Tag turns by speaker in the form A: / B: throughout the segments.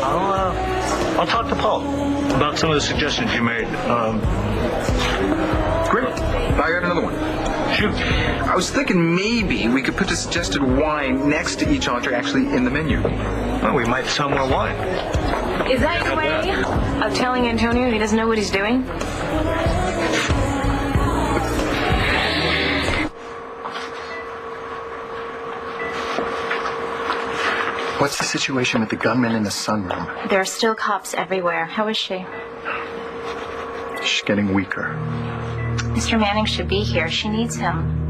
A: I'll talk to Paul about some of the suggestions you made.
B: Great. I got another one.
A: Shoot.
B: I was thinking maybe we could put the suggested wine next to each entree actually in the menu.
A: Well, we might sell more wine.
C: Is that your way of telling Antonio he doesn't know what he's doing?
B: What's the situation with the gunman in the sunroom?
C: There are still cops everywhere. How is she?
B: She's getting weaker.
C: Mr. Manning should be here. She needs him.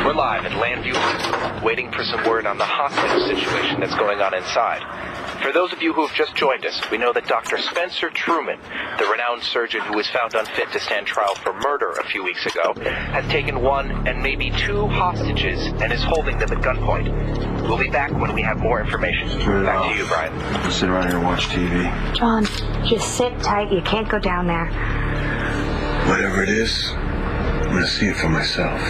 D: We're live at Landview, waiting for some word on the hospital situation that's going on inside. For those of you who have just joined us, we know that Dr. Spencer Truman, the renowned surgeon who was found unfit to stand trial for murder a few weeks ago, has taken one and maybe two hostages and is holding them at gunpoint. We'll be back when we have more information. Back to you, Brian.
E: Sit around here and watch TV.
F: John, just sit tight. You can't go down there.
E: Whatever it is, I'm going to see it for myself.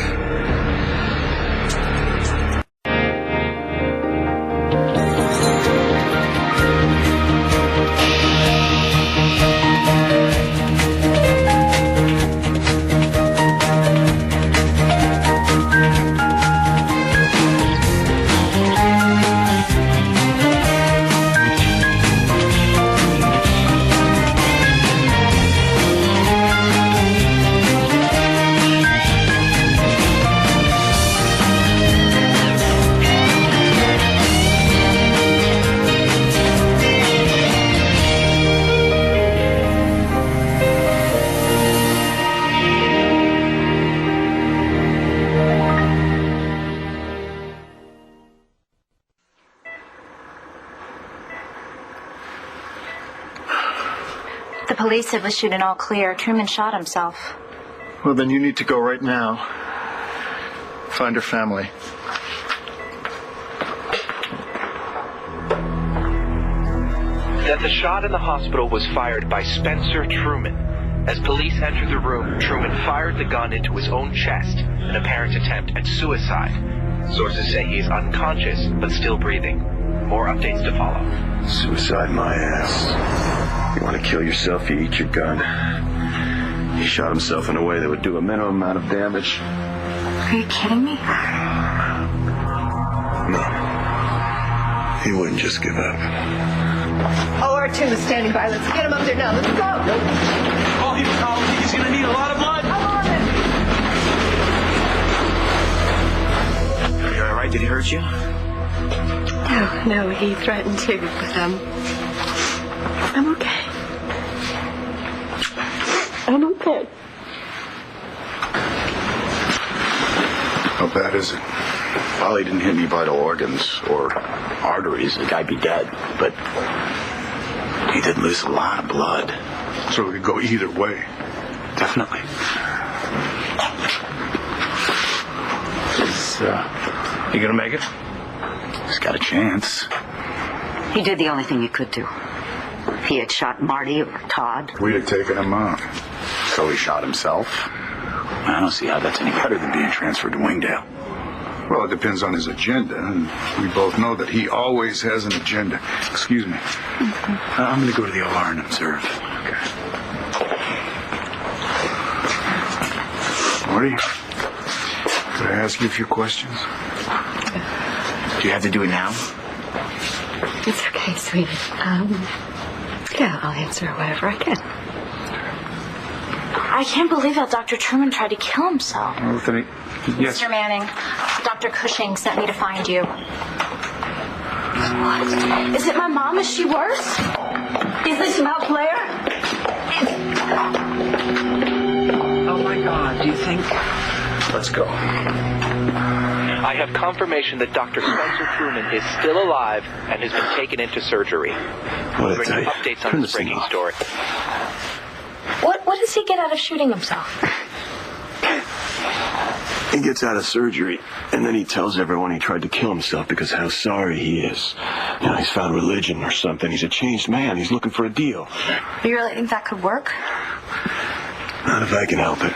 C: The police have issued an all clear. Truman shot himself.
B: Well, then you need to go right now. Find her family.
D: That the shot in the hospital was fired by Spencer Truman. As police entered the room, Truman fired the gun into his own chest, an apparent attempt at suicide. Sources say he is unconscious, but still breathing. More updates to follow.
E: Suicide, my ass. You want to kill yourself, you eat your gun. He shot himself in a way that would do a minimum amount of damage.
F: Are you kidding me?
E: No. He wouldn't just give up.
G: OR2 is standing by. Let's get him up there now. Let's go.
H: Oh, he's going to need a lot of blood.
G: I'm on it.
H: Are you all right? Did he hurt you?
G: No, he threatened to, but I'm okay. I'm okay.
E: How bad is it?
I: Well, he didn't hit any vital organs or arteries. The guy'd be dead, but he did lose a lot of blood.
E: So it could go either way.
I: Definitely.
H: You gonna make it?
I: He's got a chance.
F: He did the only thing he could do. If he had shot Marty or Todd,
E: We'd have taken him out.
I: So he shot himself. I don't see how that's any better than being transferred to Wingdale.
E: Well, it depends on his agenda, and we both know that he always has an agenda. Excuse me.
I: I'm going to go to the OR and observe.
E: Okay. Marty, could I ask you a few questions?
B: Do you have to do it now?
C: It's okay, sweetie. Yeah, I'll answer whatever I can. I can't believe that Dr. Truman tried to kill himself.
B: Anthony, yes.
J: Mr. Manning, Dr. Cushing sent me to find you.
C: What? Is it my mom? Is she worse? Is this about Blair?
H: Oh my God, do you think? Let's go.
D: I have confirmation that Dr. Spencer Truman is still alive and has been taken into surgery. We'll bring you updates on this breaking story.
C: What does he get out of shooting himself?
E: He gets out of surgery, and then he tells everyone he tried to kill himself because how sorry he is. You know, he's found religion or something. He's a changed man. He's looking for a deal.
C: You really think that could work?
E: Not if I can help it.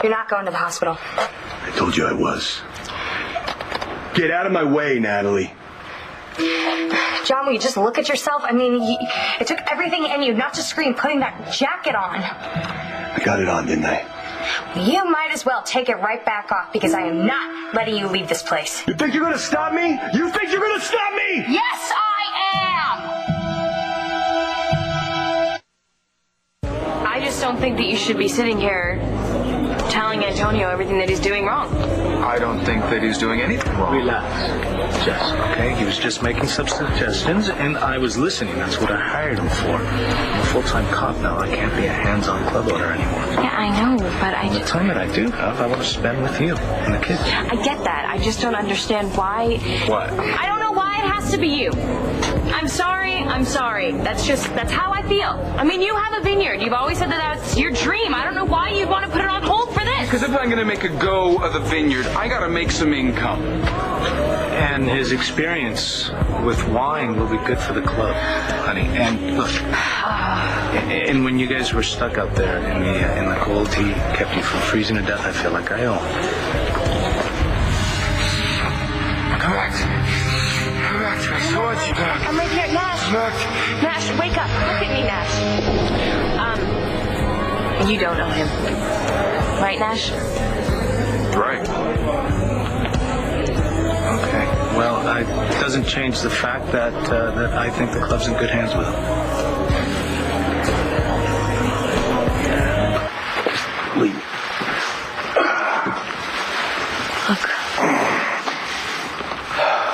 C: You're not going to the hospital.
E: I told you I was. Get out of my way, Natalie.
C: John, will you just look at yourself? I mean, it took everything in you not to scream putting that jacket on.
E: I got it on, didn't I?
C: You might as well take it right back off because I am not letting you leave this place.
E: You think you're gonna stop me? You think you're gonna stop me?
C: Yes, I am! I just don't think that you should be sitting here telling Antonio everything that he's doing wrong.
B: I don't think that he's doing anything wrong.
A: Relax, Jess, okay? He was just making some suggestions, and I was listening. That's what I hired him for. I'm a full-time cop now. I can't be a hands-on club owner anymore.
C: Yeah, I know, but I
A: The
C: just...
A: time that I do have, I want to spend with you and the kids.
C: I get that. I just don't understand why...
A: What?
C: I don't know why it has to be you. I'm sorry. That's how I feel. I mean, you have a vineyard. You've always said that that's your dream. I don't know why you'd want to put it on hold for this.
B: Because if I'm going to make a go of the vineyard, I got to make some income.
A: And his experience with wine will be good for the club, honey. And look, and when you guys were stuck out there in the cold, he kept you from freezing to death. I feel like I owe him.
B: Come back to me. Come back to me. So much you got.
C: I'm right here. Nash. Nash, wake up. Look at me, Nash. You don't know him. Right, Nash?
B: Right.
A: Okay. Well, it doesn't change the fact that I think the club's in good hands with him.
E: Leave.
C: Look.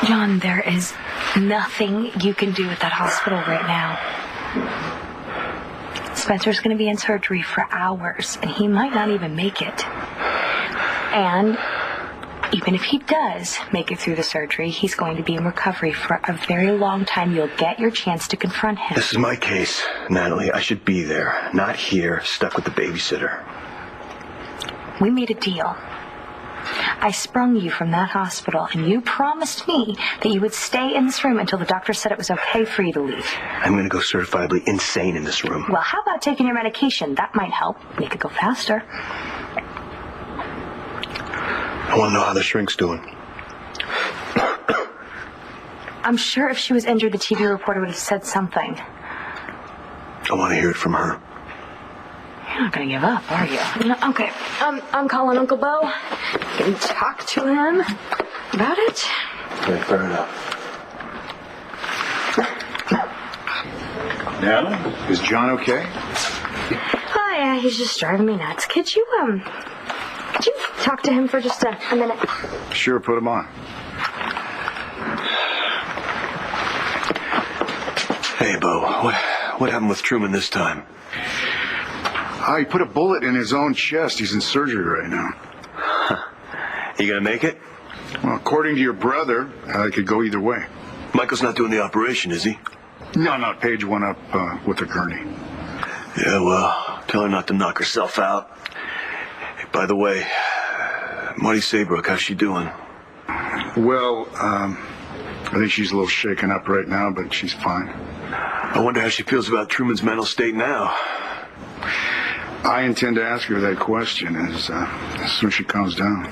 C: John, there is nothing you can do at that hospital right now. Spencer's going to be in surgery for hours, and he might not even make it. And even if he does make it through the surgery, he's going to be in recovery for a very long time. You'll get your chance to confront him.
E: This is my case, Natalie. I should be there, not here, stuck with the babysitter.
C: We made a deal. I sprung you from that hospital, and you promised me that you would stay in this room until the doctor said it was okay for you to leave.
E: I'm going to go certifiably insane in this room.
C: Well, how about taking your medication? That might help. Make it go faster.
E: I want to know how the shrink's doing.
C: I'm sure if she was injured, the TV reporter would have said something.
E: I want to hear it from her.
C: You're not going to give up, are you? No, okay. I'm calling Uncle Bo. You can talk to him about it.
E: Okay, fair enough.
I: Natalie, is John okay?
C: Oh, yeah, he's just driving me nuts. Could you talk to him for just a minute?
I: Sure, put him on.
E: Hey, Bo, what happened with Truman this time?
I: He put a bullet in his own chest. He's in surgery right now.
E: You gonna make it?
I: Well, according to your brother, it could go either way.
E: Michael's not doing the operation, is he?
I: No, Paige went up with a gurney.
E: Yeah, well, tell her not to knock herself out. Hey, by the way, Marty Saybrook, how's she doing?
I: Well, I think she's a little shaken up right now, but she's fine.
E: I wonder how she feels about Truman's mental state now.
I: I intend to ask her that question as soon as she calms down.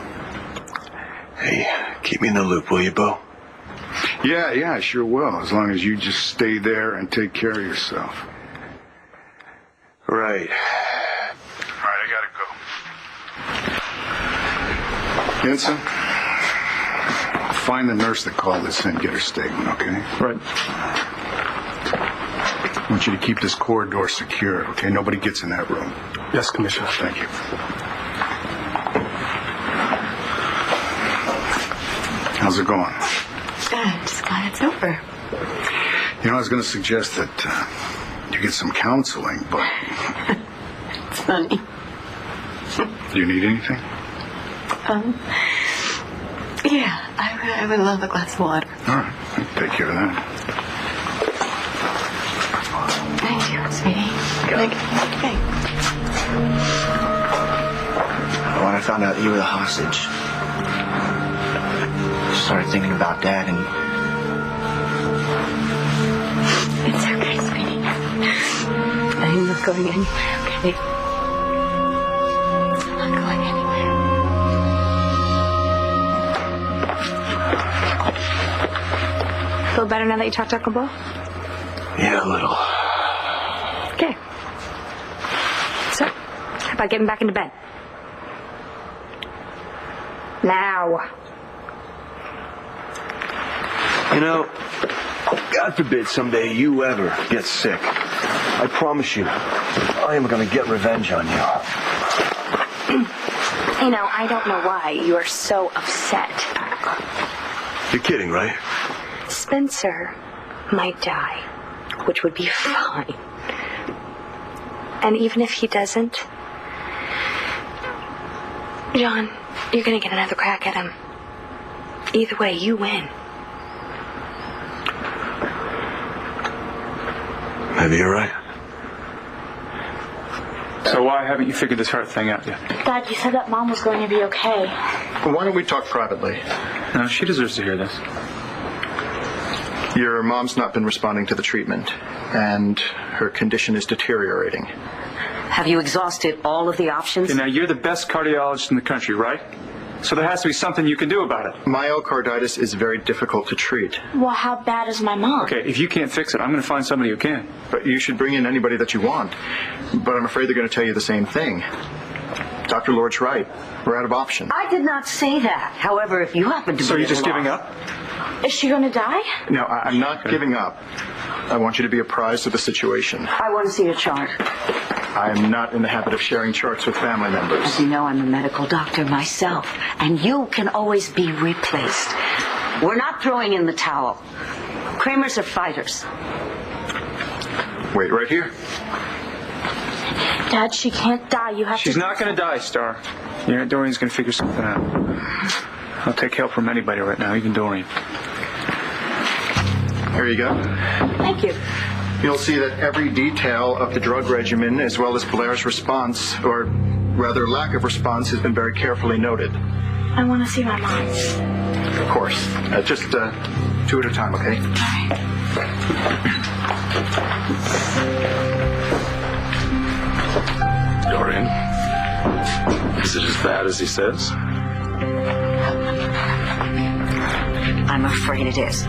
E: Hey, keep me in the loop, will you, Bo?
I: Yeah, I sure will, as long as you just stay there and take care of yourself.
E: Right.
I: All right, I gotta go. Ensign,
K: find the nurse that called us in, get her statement, okay?
L: Right.
K: I want you to keep this corridor secure, okay? Nobody gets in that room.
L: Yes, Commissioner.
K: Thank you. How's it going?
F: I'm just glad it's over.
K: You know, I was going to suggest that you get some counseling, but...
F: It's funny.
K: Do you need anything?
F: Yeah, I would love a glass of water.
K: All right, I'll take care of that.
F: Thank you, sweetie. Okay.
M: When I found out you were the hostage, I started thinking about Dad and...
F: It's okay, sweetie. I'm not going anywhere, okay? I'm not going anywhere.
C: Feel better now that you talked to Uncle Bill?
E: Yeah, a little.
C: Okay. So, how about getting back into bed? Now.
E: You know, God forbid someday you ever get sick. I promise you, I am going to get revenge on you.
C: You know, I don't know why you are so upset.
E: You're kidding, right?
C: Spencer might die, which would be fine. And even if he doesn't, John, you're going to get another crack at him. Either way, you win.
E: Maybe you're right.
L: So why haven't you figured this heart thing out yet?
J: Dad, you said that Mom was going to be okay.
N: Well, why don't we talk privately?
L: No, she deserves to hear this.
N: Your mom's not been responding to the treatment, and her condition is deteriorating.
F: Have you exhausted all of the options?
L: Okay, now, you're the best cardiologist in the country, right? So there has to be something you can do about it.
N: Myocarditis is very difficult to treat.
J: Well, how bad is my mom?
L: Okay, if you can't fix it, I'm going to find somebody who can.
N: But you should bring in anybody that you want. But I'm afraid they're going to tell you the same thing. Dr. Lord's right. We're out of options.
F: I did not say that. However, if you happen to be...
L: So you're just giving up?
J: Is she going to die?
N: No, I'm not giving up. I want you to be apprised of the situation.
F: I want to see a chart.
N: I am not in the habit of sharing charts with family members.
F: As you know, I'm a medical doctor myself, and you can always be replaced. We're not throwing in the towel. Kramers are fighters.
N: Wait right here.
J: Dad, she can't die. You have to...
L: She's not going to die, Star. Your Aunt Doreen's going to figure something out. I'll take help from anybody right now, even Doreen.
N: Here you go.
J: Thank you.
N: You'll see that every detail of the drug regimen, as well as Blair's response, or rather lack of response, has been very carefully noted.
J: I want to see my mom.
N: Of course. Just two at a time, okay?
O: Doreen, is it as bad as he says?
F: I'm afraid it is.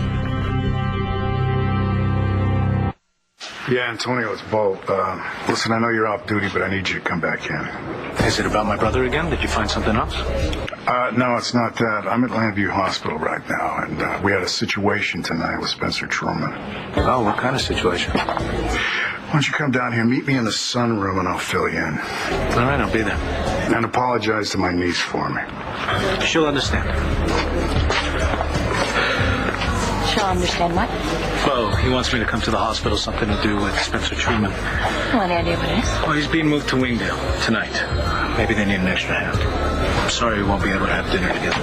K: Yeah, Antonio, it's Bo. Listen, I know you're off duty, but I need you to come back in.
A: Is it about my brother again? Did you find something else?
K: No, it's not that. I'm at Landview Hospital right now, and we had a situation tonight with Spencer Truman.
A: Oh, what kind of situation?
K: Why don't you come down here, meet me in the sunroom, and I'll fill you in.
A: All right, I'll be there.
K: And apologize to my niece for me.
A: She'll understand.
J: She'll understand what?
A: Well, he wants me to come to the hospital, something to do with Spencer Truman.
J: What idea what it is?
A: Well, he's being moved to Wingdale tonight. Maybe they need an extra hand. I'm sorry we won't be able to have dinner together.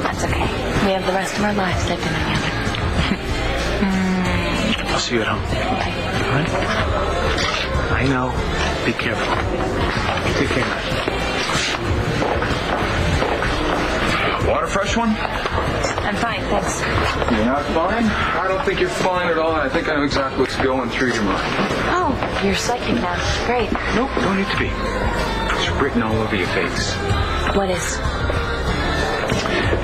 J: That's okay. We have the rest of our lives living together.
A: I'll see you at home.
J: Okay.
A: All right? I know. Be careful. Take care.
B: Want a fresh one?
J: I'm fine, thanks.
L: You're not fine? I don't think you're fine at all. I think I know exactly what's going through your mind.
J: Oh, you're psychic now. Great.
A: Nope, don't need to be. It's written all over your face.
J: What is?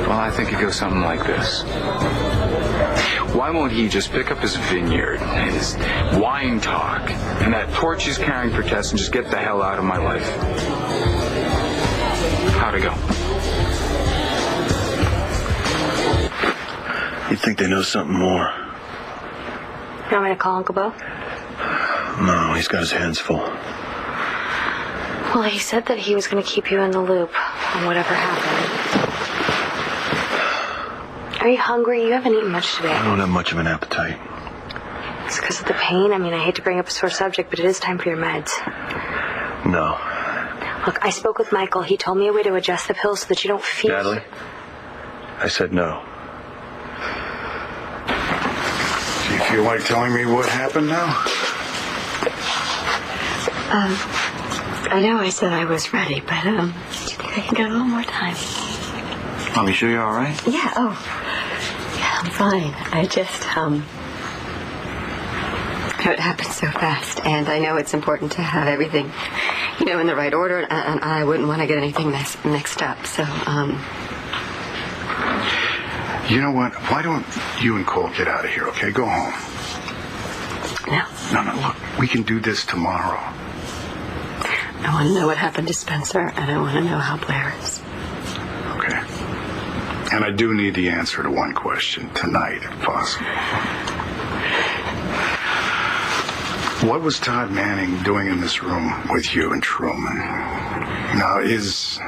O: Well, I think it goes something like this. Why won't he just pick up his vineyard, his wine talk, and that torch he's carrying for Tess and just get the hell out of my life? How'd it go?
E: You'd think they know something more.
C: You want me to call Uncle Bo?
E: No, he's got his hands full.
C: Well, he said that he was going to keep you in the loop on whatever happened. Are you hungry? You haven't eaten much today.
E: I don't have much of an appetite.
C: It's because of the pain? I mean, I hate to bring up a sore subject, but it is time for your meds.
E: No.
C: Look, I spoke with Michael. He told me a way to adjust the pills so that you don't feel...
E: Natalie, I said no.
K: Do you feel like telling me what happened now?
F: I know I said I was ready, but, do you think I can get a little more time?
M: Mom, you sure you're all right?
F: Yeah, yeah, I'm fine. I just, it happened so fast, and I know it's important to have everything, in the right order, and I wouldn't want to get anything mixed up, so,
K: You know what? Why don't you and Cole get out of here, okay? Go home.
F: No.
K: No, look, we can do this tomorrow.
F: I want to know what happened to Spencer, and I want to know how Blair is.
K: Okay. And I do need the answer to one question tonight, if possible. What was Todd Manning doing in this room with you and Truman? Now, is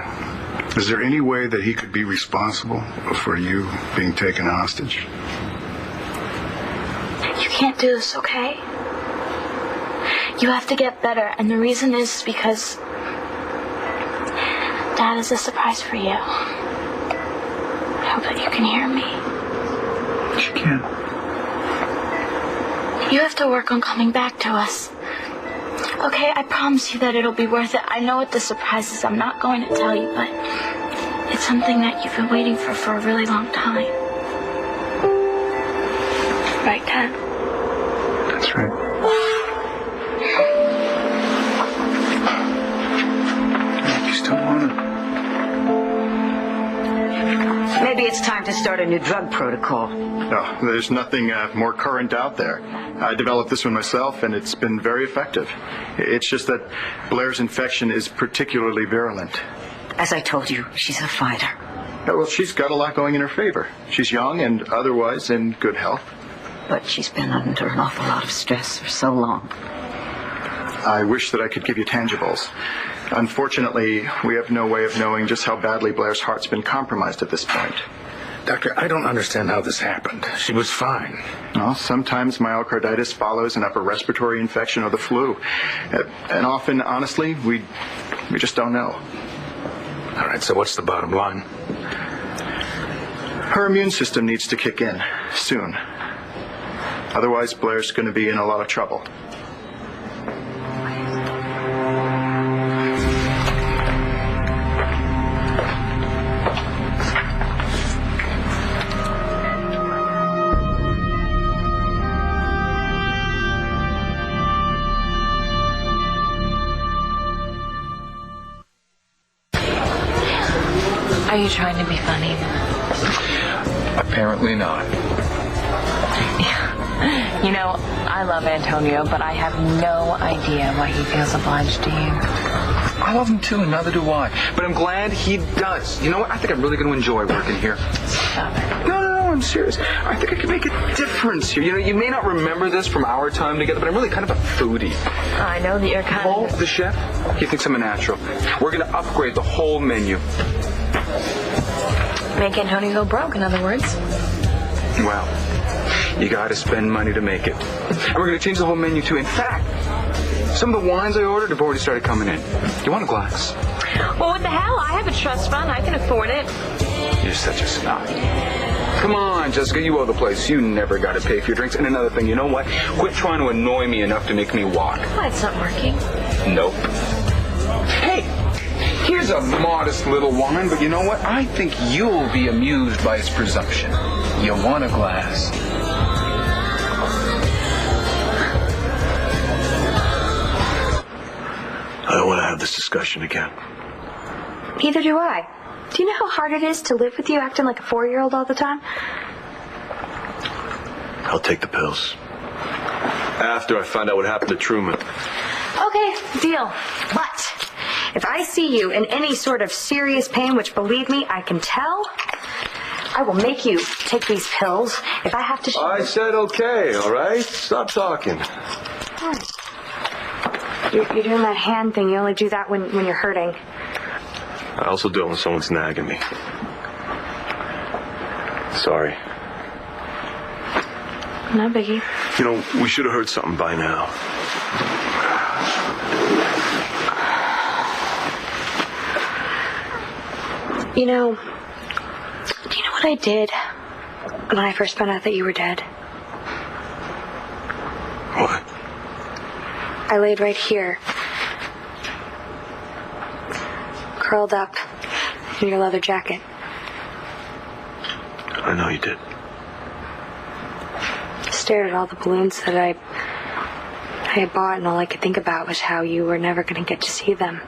K: there any way that he could be responsible for you being taken hostage?
C: You can't do this, okay? You have to get better, and the reason is because Dad is a surprise for you. I hope that you can hear me.
K: She can.
C: You have to work on coming back to us. Okay, I promise you that it'll be worth it. I know what the surprise is. I'm not going to tell you, but it's something that you've been waiting for a really long time. Right, Dad?
K: That's right. You still want it?
F: Maybe it's time to start a new drug protocol.
N: No, there's nothing more current out there. I developed this one myself, and it's been very effective. It's just that Blair's infection is particularly virulent.
F: As I told you, she's a fighter.
N: Yeah, well, she's got a lot going in her favor. She's young and otherwise in good health.
F: But she's been under an awful lot of stress for so long.
N: I wish that I could give you tangibles. Unfortunately, we have no way of knowing just how badly Blair's heart's been compromised at this point.
K: Doctor, I don't understand how this happened. She was fine.
N: Well, sometimes myocarditis follows an upper respiratory infection or the flu. And often, honestly, we just don't know.
K: All right, so what's the bottom line?
N: Her immune system needs to kick in soon. Otherwise, Blair's going to be in a lot of trouble.
C: Are you trying to be funny?
O: Apparently not.
C: You know, I love Antonio, but I have no idea why he feels obliged to you.
O: I love him too, and neither do I. But I'm glad he does. You know what? I think I'm really going to enjoy working here.
C: Stop it.
O: No, I'm serious. I think I can make a difference here. You know, you may not remember this from our time together, but I'm really kind of a foodie.
C: I know that you're kind
O: Paul,
C: of...
O: the chef, he thinks I'm a natural. We're going to upgrade the whole menu.
C: Make Antonio go broke, in other words.
O: Well, you got to spend money to make it. And we're going to change the whole menu, too. In fact, some of the wines I ordered have already started coming in. You want a glass?
C: Well, what the hell? I have a trust fund. I can afford it.
O: You're such a snob. Come on, Jessica, you owe the place. You never got to pay for your drinks. And another thing, you know what? Quit trying to annoy me enough to make me walk.
C: Why, it's not working.
O: Nope. Hey, here's a modest little wine, but you know what? I think you'll be amused by its presumption. You want a glass?
E: I don't want to have this discussion again.
C: Neither do I. Do you know how hard it is to live with you acting like a 4-year-old all the time?
E: I'll take the pills. After I find out what happened to Truman.
C: Okay, deal. But if I see you in any sort of serious pain, which believe me, I can tell,
F: I will make you take these pills if I have to...
E: I said okay, all right? Stop talking.
C: You're doing that hand thing. You only do that when you're hurting.
E: I also do it when someone's nagging me. Sorry.
C: No biggie.
E: You know, we should have heard something by now.
C: You know, do you know what I did when I first found out that you were dead?
E: What?
C: I laid right here, curled up in your leather jacket.
E: I know you did.
C: Stared at all the balloons that I had bought, and all I could think about was how you were never going to get to see them.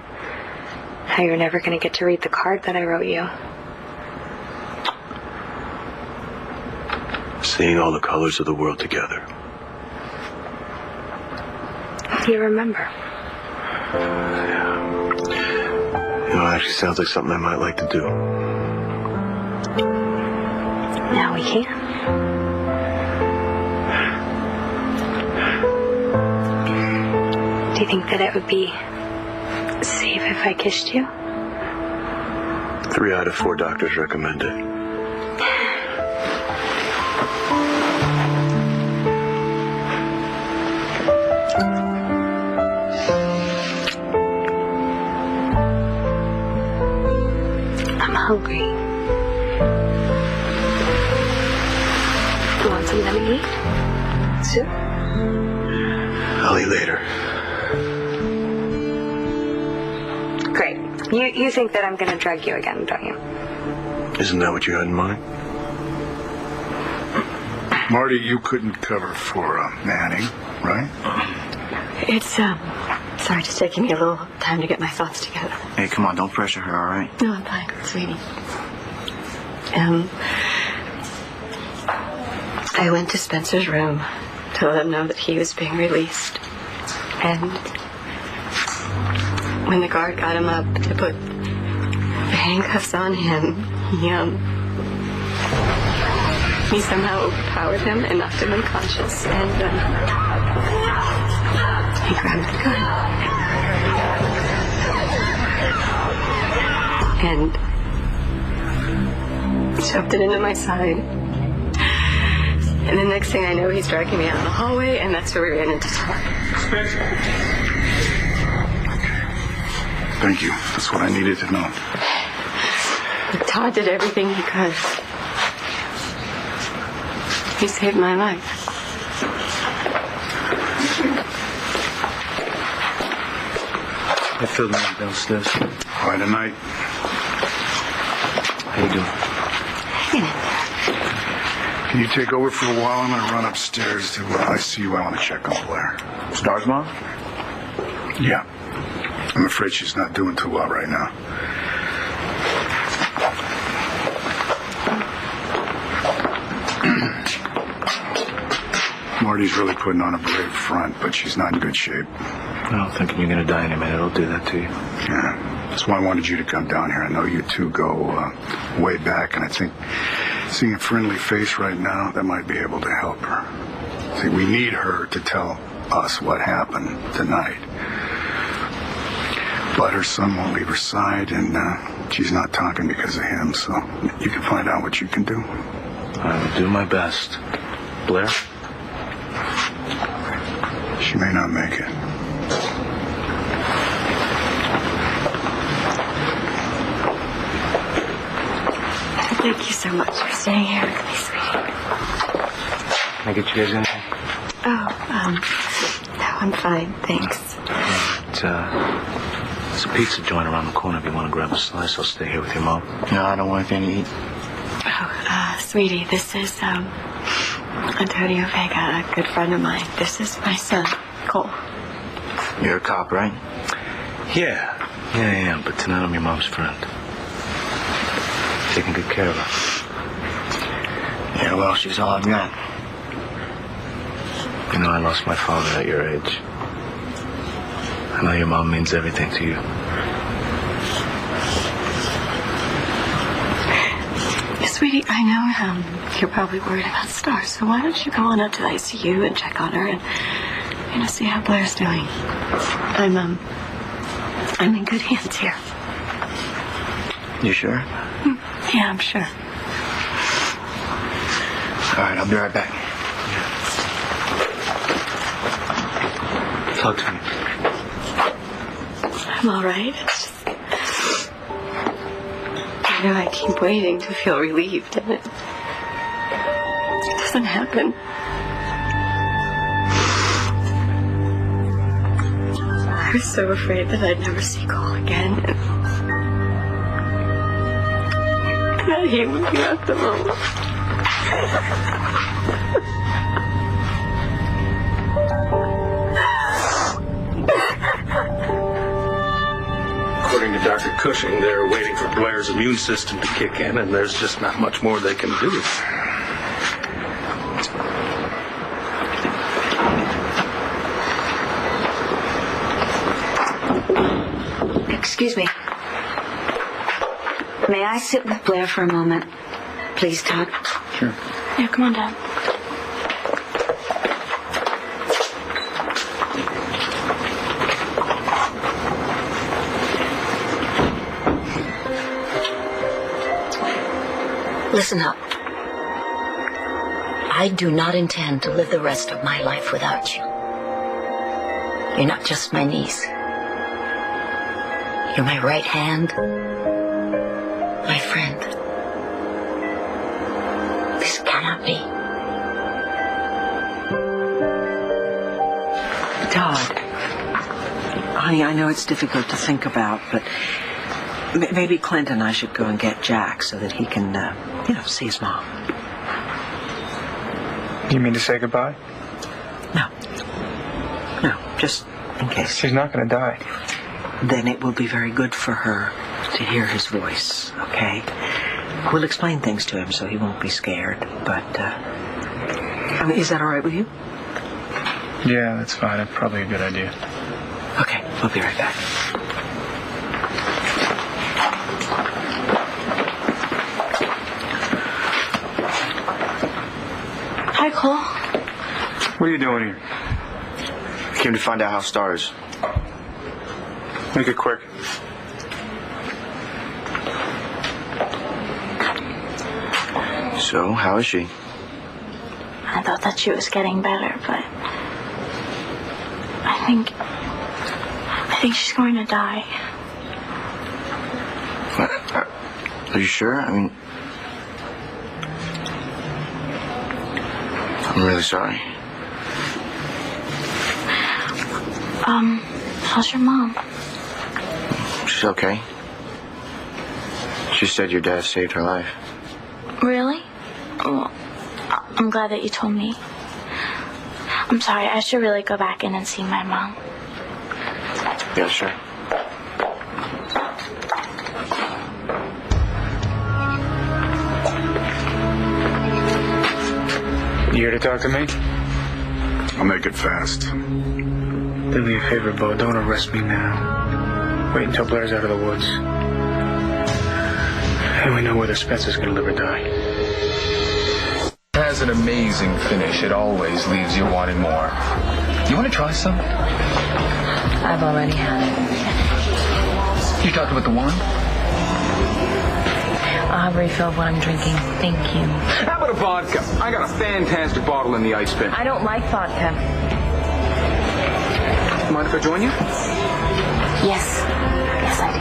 C: How you were never going to get to read the card that I wrote you.
E: Seeing all the colors of the world together.
C: You remember?
E: Yeah. You know, it actually sounds like something I might like to do.
C: Now we can. Do you think that it would be safe if I kissed you?
E: 3 out of 4 doctors recommend it.
C: I'm hungry. You want something to eat? Soup?
E: I'll eat later.
C: Great. You think that I'm going to drug you again, don't you?
E: Isn't that what you had in mind?
K: Marty, you couldn't cover for Manning, right?
P: It's, sorry, it's taking me a little time to get my thoughts together.
M: Hey, come on, don't pressure her, all right?
P: No, I'm fine, sweetie. I went to Spencer's room to let him know that he was being released. And when the guard got him up to put the handcuffs on him, he somehow overpowered him and knocked him unconscious. And he grabbed the gun. And shoved it into my side. And the next thing I know, he's dragging me out in the hallway, and that's where we ran into Todd.
K: Spencer. Thank you. That's what I needed to know.
P: Todd did everything he could. He saved my life.
A: I filled him up downstairs.
K: Quite a night.
A: How you doing?
P: Hanging in there.
K: Can you take over for a while? I'm going to run upstairs to ICU. I want to check on Blair.
M: Star's mom?
K: Yeah. I'm afraid she's not doing too well right now. Marty's really putting on a brave front, but she's not in good shape.
A: I don't think you're going to die in a minute. I'll do that to you.
K: Yeah. That's why I wanted you to come down here. I know you two go way back, and I think seeing a friendly face right now, that might be able to help her. See, we need her to tell us what happened tonight. But her son won't leave her side, and she's not talking because of him, so you can find out what you can do.
A: I will do my best. Blair?
K: She may not make it.
P: Thank you so much for staying here with me, sweetie.
A: Can I get you guys anything?
P: Oh, no, I'm fine, thanks.
A: There's a pizza joint around the corner if you want to grab a slice. I'll stay here with your mom.
M: No, I don't want anything to eat.
P: Oh, sweetie, this is, Antonio Vega, a good friend of mine. This is my son, Cole.
M: You're a cop, right?
A: Yeah, I am. But tonight I'm your mom's friend. Taking good care of her.
M: Yeah, well, she's all I've got.
A: You know, I lost my father at your age. I know your mom means everything to you.
P: Sweetie, I know you're probably worried about Star, so why don't you go on up to the ICU and check on her and see how Blair's doing. I'm in good hands here.
M: You sure?
P: Yeah, I'm sure.
M: All right, I'll be right back.
A: Talk to me.
P: I'm all right. It's just, I keep waiting to feel relieved, and it doesn't happen. I was so afraid that I'd never see Cole again, and that he would be at the moment.
A: According to Dr. Cushing, they're waiting for Blair's immune system to kick in, and there's just not much more they can do.
F: Excuse me. May I sit with Blair for a moment? Please, Todd.
L: Sure.
P: Yeah, come on down.
F: Listen up. I do not intend to live the rest of my life without you. You're not just my niece. You're my right hand, my friend. This cannot be.
H: Todd, honey, I know it's difficult to think about, but maybe Clint and I should go and get Jack so that he can, see his mom.
L: You mean to say goodbye?
H: No, just in case.
L: She's not going to die.
H: Then it will be very good for her to hear his voice, okay? We'll explain things to him so he won't be scared, but, is that all right with you?
L: Yeah, that's fine. That's probably a good idea.
H: Okay, we'll be right back.
P: Hi, Cole.
L: What are you doing here?
M: I came to find out how Star is.
L: Make it quick.
M: So, how is she?
J: I thought that she was getting better, but I think she's going to die.
M: What? Are you sure? I mean, I'm really sorry.
J: How's your mom?
M: She's okay. She said your dad saved her life.
J: Really? Well, I'm glad that you told me. I'm sorry, I should really go back in and see my mom.
M: Yeah, sure.
L: You here to talk to me?
K: I'll make it fast.
L: Do me a favor, Bo. Don't arrest me now. Wait until Blair's out of the woods. And we know whether Spencer's going to live or die.
O: Has an amazing finish. It always leaves you wanting more. You want to try some?
C: I've already had it.
O: You talked about the wine?
C: I'll refill what I'm drinking. Thank you.
O: How about a vodka? I got a fantastic bottle in the ice bin.
C: I don't like vodka.
O: Mind if I join you?
C: Yes. Yes, I do.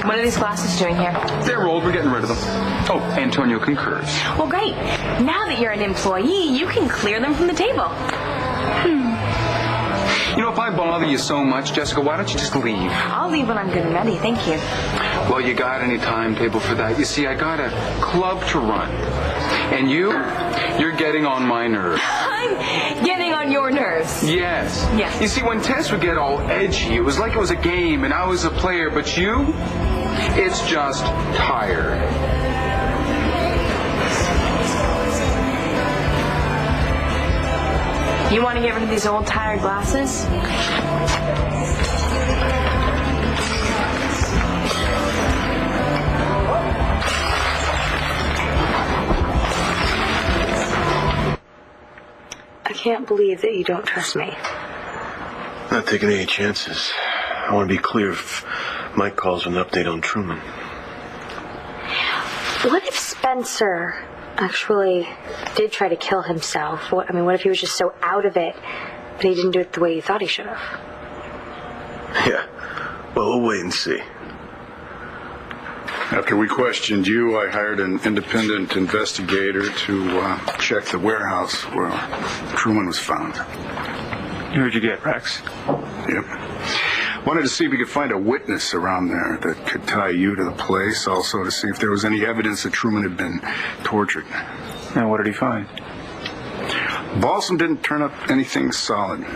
C: What are these glasses doing here?
O: They're old. We're getting rid of them. Oh, Antonio concurs.
C: Well, great. Now that you're an employee, you can clear them from the table.
O: You know, if I bother you so much, Jessica, why don't you just leave?
C: I'll leave when I'm good and ready. Thank you.
O: Well, you got any timetable for that? You see, I got a club to run. And you're getting on my nerves.
C: I'm getting on your nerves.
O: Yes.
C: Yes.
O: You see, when Tess would get all edgy, it was like it was a game and I was a player, but you, it's just tired.
C: You want to get rid of these old tired glasses? can't believe that you don't trust me.
E: Not taking any chances. I want to be clear if Mike calls with an update on Truman.
C: What if Spencer actually did try to kill himself? What if he was just so out of it, but he didn't do it the way you thought he should have?
E: Yeah. Well, we'll wait and see.
K: After we questioned you, I hired an independent investigator to check the warehouse where Truman was found.
L: Who'd you get, Rex?
K: Yep. Wanted to see if we could find a witness around there that could tie you to the place. Also to see if there was any evidence that Truman had been tortured.
L: Now, what did he find?
K: Balsam didn't turn up anything solid.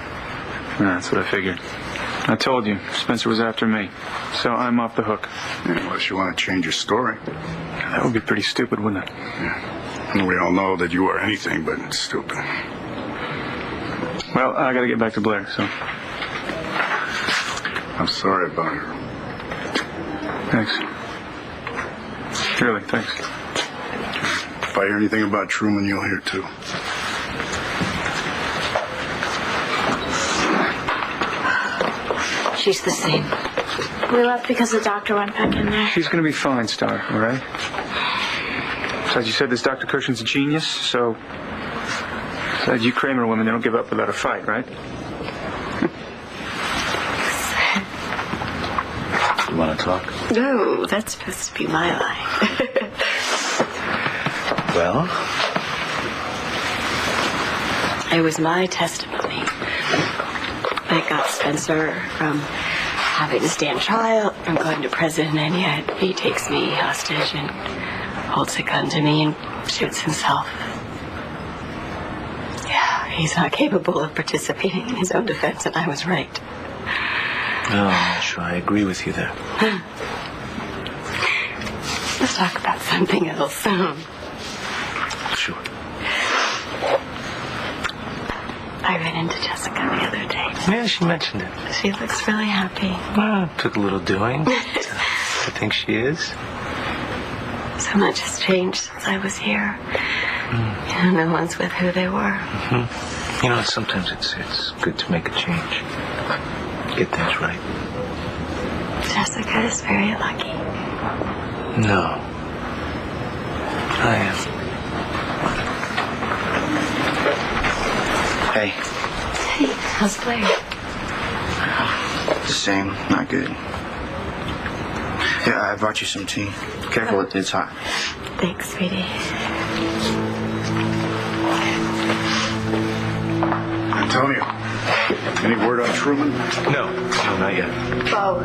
L: That's what I figured. I told you, Spencer was after me. So I'm off the hook.
K: Yeah, unless you want to change your story.
L: That would be pretty stupid, wouldn't it?
K: Yeah. And we all know that you are anything but stupid.
L: Well, I gotta get back to Blair, so...
K: I'm sorry about her.
L: Thanks. Really, thanks.
K: If I hear anything about Truman, you'll hear too.
C: She's the same.
J: We left because the doctor went back in there.
L: She's gonna be fine, Star, all right? Besides, you said this Dr. Cushing's a genius, so... Besides, you Kramer women, they don't give up without a fight, right?
A: You want to talk?
P: No, that's supposed to be my line.
A: Well?
P: It was my testimony that got Spencer from having to stand trial, from going to prison, and yet he takes me hostage and holds a gun to me and shoots himself. Yeah, he's not capable of participating in his own defense, and I was right.
A: No, I'm not sure I agree with you there.
P: Let's talk about something else.
A: Sure.
P: I ran into Jessica the other day.
A: Yeah, she mentioned it.
P: She looks really happy.
A: Well, it took a little doing. I think she is.
P: So much has changed since I was here. No one's with who they were.
A: You know, sometimes it's good to make a change. Get things right.
P: Jessica is very lucky.
A: No. I am.
M: Hey.
P: Hey, how's Blair?
M: The same. Not good. Yeah, I brought you some tea. Careful, it's hot.
P: Thanks, sweetie.
K: Antonio, any word on Truman?
A: No, not yet.
G: Bo.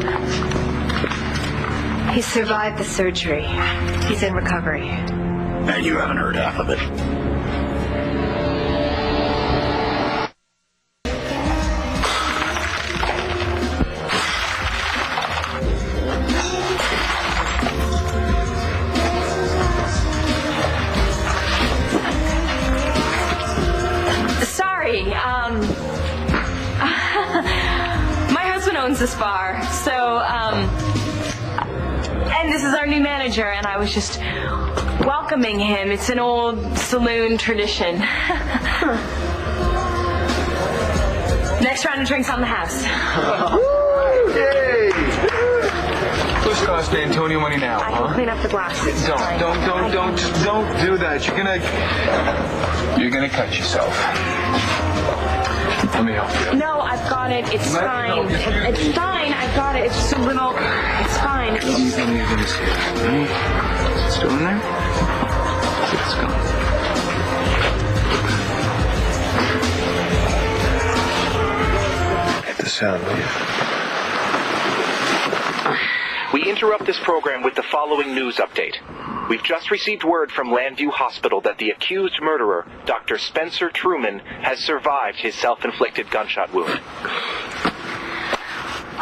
G: He survived the surgery. He's in recovery.
I: And you haven't heard half of it.
Q: Sorry, my husband owns this bar, so, and this is our new manager, and I was just welcoming him. It's an old saloon tradition. Next round of drinks on the house.
O: Yay! Who's cost Antonio money now,
C: I can clean up the glasses.
O: Don't do that. You're gonna cut yourself. Let me help you.
Q: No, I've got it. It's fine. It's fine. I've got it. It's just a little. It's fine.
O: Let me see it. Is it still in there? It's gone.
E: Hit the sound, will you?
D: We interrupt this program with the following news update. We've just received word from Landview Hospital that the accused murderer, Dr. Spencer Truman, has survived his self-inflicted gunshot wound.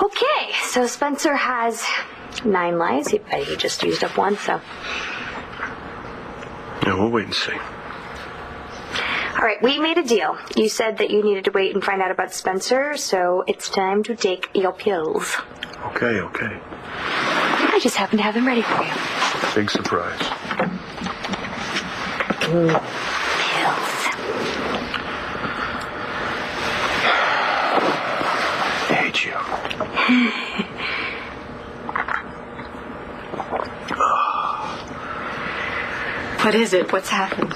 C: Okay, so Spencer has 9 lives. He just used up 1, so.
E: Yeah, we'll wait and see.
C: All right, we made a deal. You said that you needed to wait and find out about Spencer, so it's time to take your pills.
E: Okay.
C: I just happen to have them ready for you.
E: Big surprise.
C: Pills.
P: What is it? What's happened?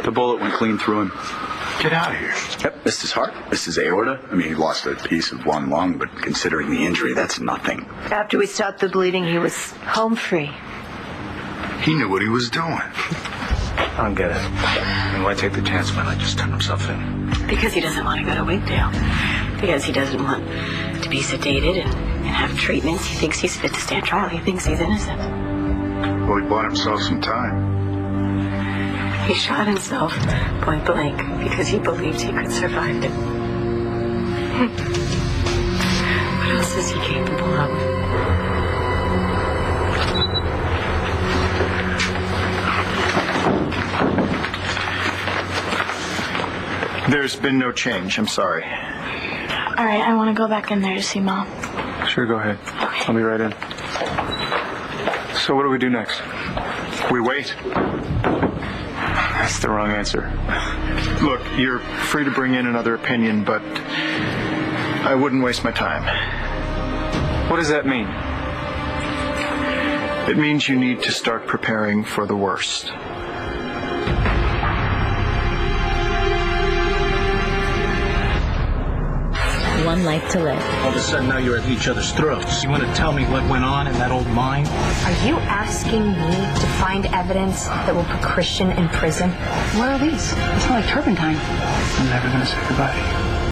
N: The bullet went clean through him.
K: Get out of here.
I: Yep, missed his heart, missed his aorta. I mean, he lost a piece of one lung, but considering the injury, that's nothing.
G: After we stopped the bleeding, he was home free.
K: He knew what he was doing.
A: I don't get it. I mean, why take the chance? Why not just turn himself in?
P: Because he doesn't want to go to Wigdale. Because he doesn't want to be sedated and have treatments. He thinks he's fit to stand trial. He thinks he's innocent.
K: Well, he bought himself some time.
P: He shot himself point blank because he believed he could survive it. What else is he capable of?
N: There's been no change. I'm sorry.
J: All right, I want to go back in there to see Mom.
L: Sure, go ahead.
J: Okay.
L: I'll be right in. So what do we do next?
N: We wait.
L: That's the wrong answer.
N: Look, you're free to bring in another opinion, but I wouldn't waste my time.
L: What does that mean?
N: It means you need to start preparing for the worst.
R: One life to live.
A: All of a sudden, now you're at each other's throats. You want to tell me what went on in that old mine?
C: Are you asking me to find evidence that will put Christian in prison?
R: What are these? They smell like turpentine.
L: I'm never going to say goodbye.